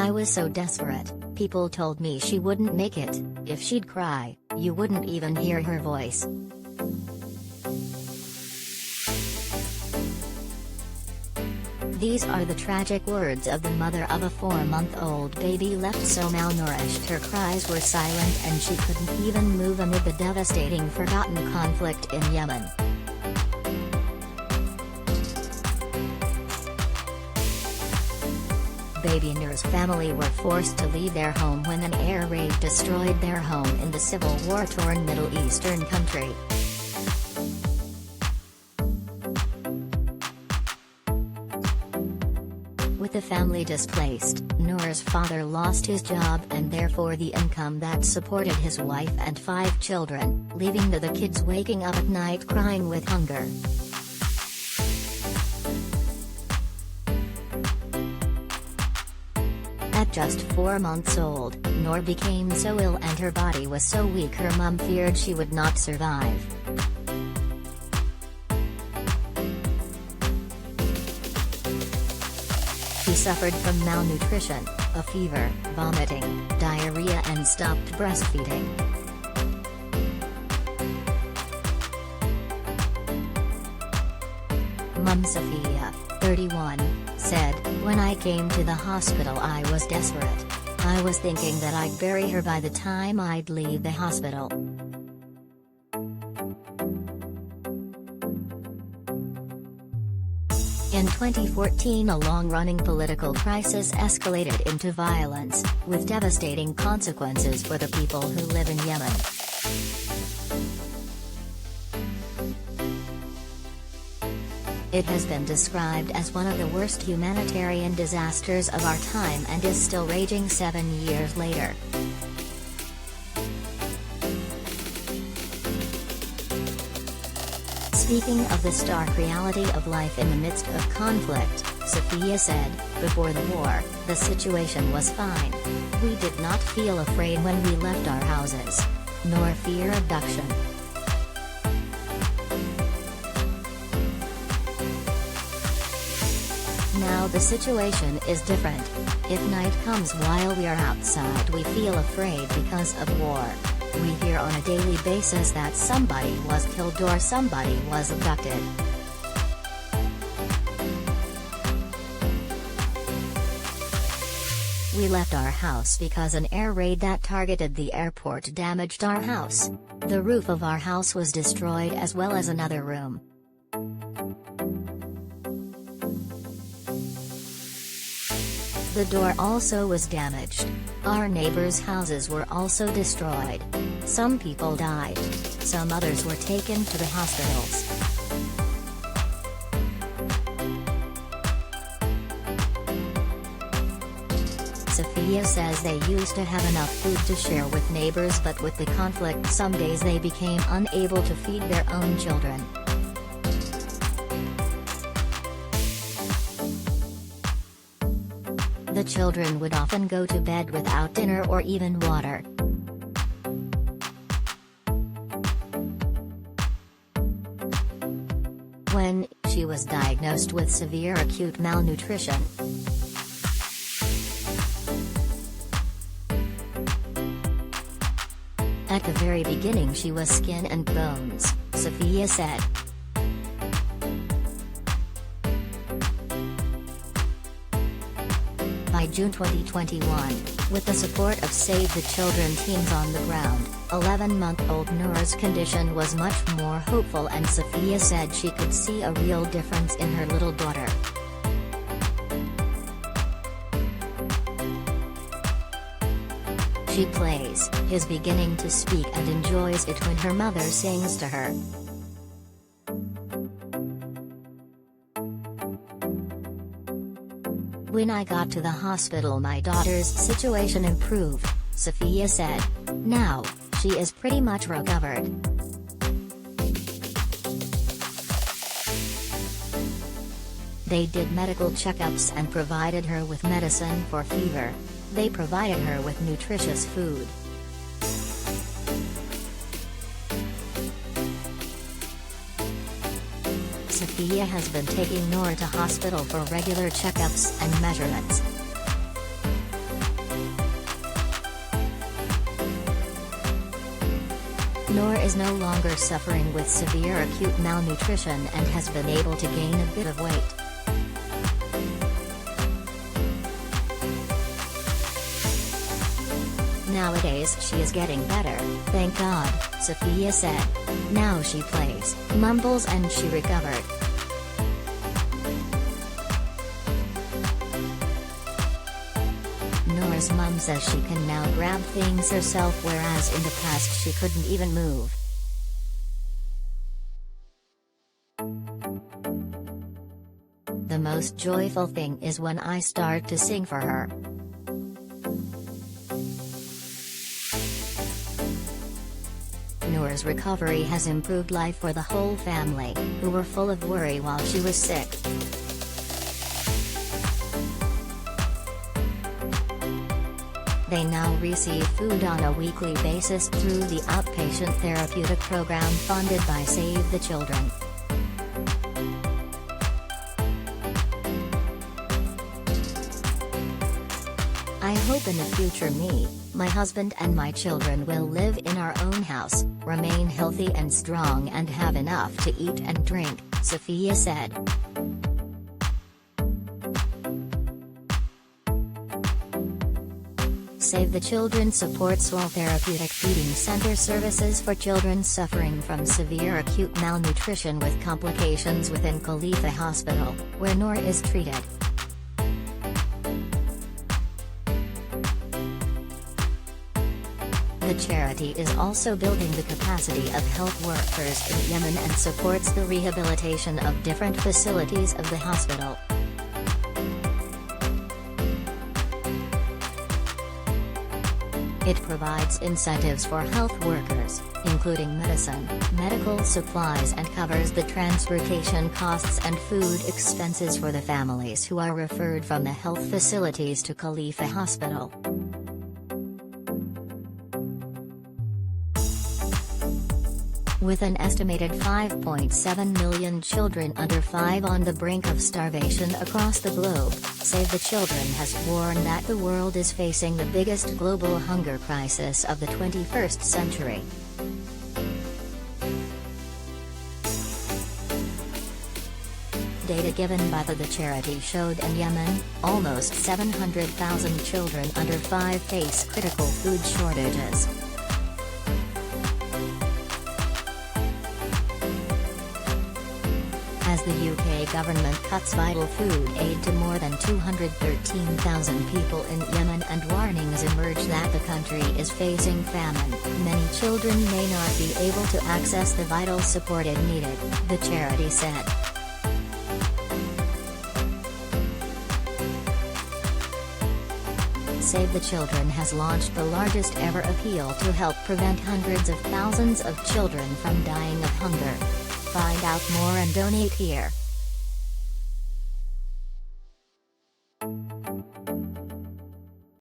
I was so desperate, people told me she wouldn't make it. If she'd cry, you wouldn't even hear her voice. These are the tragic words of the mother of a 4-month-old baby left so malnourished her cries were silent and she couldn't even move amid the devastating forgotten conflict in Yemen. Baby Noor's family were forced to leave their home when an air raid destroyed their home in the civil war-torn Middle Eastern country. With the family displaced, Noor's father lost his job and therefore the income that supported his wife and 5 children, leaving the kids waking up at night crying with hunger. At just 4 months old, Noor became so ill and her body was so weak her mum feared she would not survive. She suffered from malnutrition, a fever, vomiting, diarrhea and stopped breastfeeding. Mum Safiya, 31, said, "When I came to the hospital I was desperate. I was thinking that I'd bury her by the time I'd leave the hospital." In 2014 a long-running political crisis escalated into violence, with devastating consequences for the people who live in Yemen. It has been described as one of the worst humanitarian disasters of our time and is still raging 7 years later. Speaking of the stark reality of life in the midst of conflict, Safiya said, "Before the war, the situation was fine. We did not feel afraid when we left our houses, nor fear abduction. Now the situation is different. If night comes while we are outside we feel afraid because of war. We hear on a daily basis that somebody was killed or somebody was abducted." We left our house because an air raid that targeted the airport damaged our house. The roof of our house was destroyed as well as another room. The door also was damaged. Our neighbors' houses were also destroyed. Some people died. Some others were taken to the hospitals. Safiya says they used to have enough food to share with neighbors, but with the conflict some days they became unable to feed their own children. The children would often go to bed without dinner or even water. When she was diagnosed with severe acute malnutrition, at the very beginning she was skin and bones, Safiya said. By June 2021, with the support of Save the Children teams on the ground, 11-month-old Noor's condition was much more hopeful and Safiya said she could see a real difference in her little daughter. She plays, is beginning to speak and enjoys it when her mother sings to her. "When I got to the hospital my daughter's situation improved," Safiya said. "Now, she is pretty much recovered." They did medical checkups and provided her with medicine for fever. They provided her with nutritious food. Safiya has been taking Noor to hospital for regular checkups and measurements. Noor is no longer suffering with severe acute malnutrition and has been able to gain a bit of weight. Nowadays she is getting better, thank God, Safiya said. Now she plays, mumbles and she recovered. Noor's mum says she can now grab things herself, whereas in the past she couldn't even move. The most joyful thing is when I start to sing for her. Noor's recovery has improved life for the whole family, who were full of worry while she was sick. They now receive food on a weekly basis through the outpatient therapeutic program funded by Save the Children. I hope in the future me, my husband and my children will live in our own house, remain healthy and strong and have enough to eat and drink, Safiya said. Save the Children supports all therapeutic feeding center services for children suffering from severe acute malnutrition with complications within Khalifa Hospital, where Noor is treated. The charity is also building the capacity of health workers in Yemen and supports the rehabilitation of different facilities of the hospital. It provides incentives for health workers, including medicine, medical supplies, and covers the transportation costs and food expenses for the families who are referred from the health facilities to Khalifa Hospital. With an estimated 5.7 million children under 5 on the brink of starvation across the globe, Save the Children has warned that the world is facing the biggest global hunger crisis of the 21st century. Data given by the charity showed in Yemen, almost 700,000 children under 5 face critical food shortages. As the UK government cuts vital food aid to more than 213,000 people in Yemen and warnings emerge that the country is facing famine, many children may not be able to access the vital support it needed, the charity said. Save the Children has launched the largest ever appeal to help prevent hundreds of thousands of children from dying of hunger. Find out more and donate here.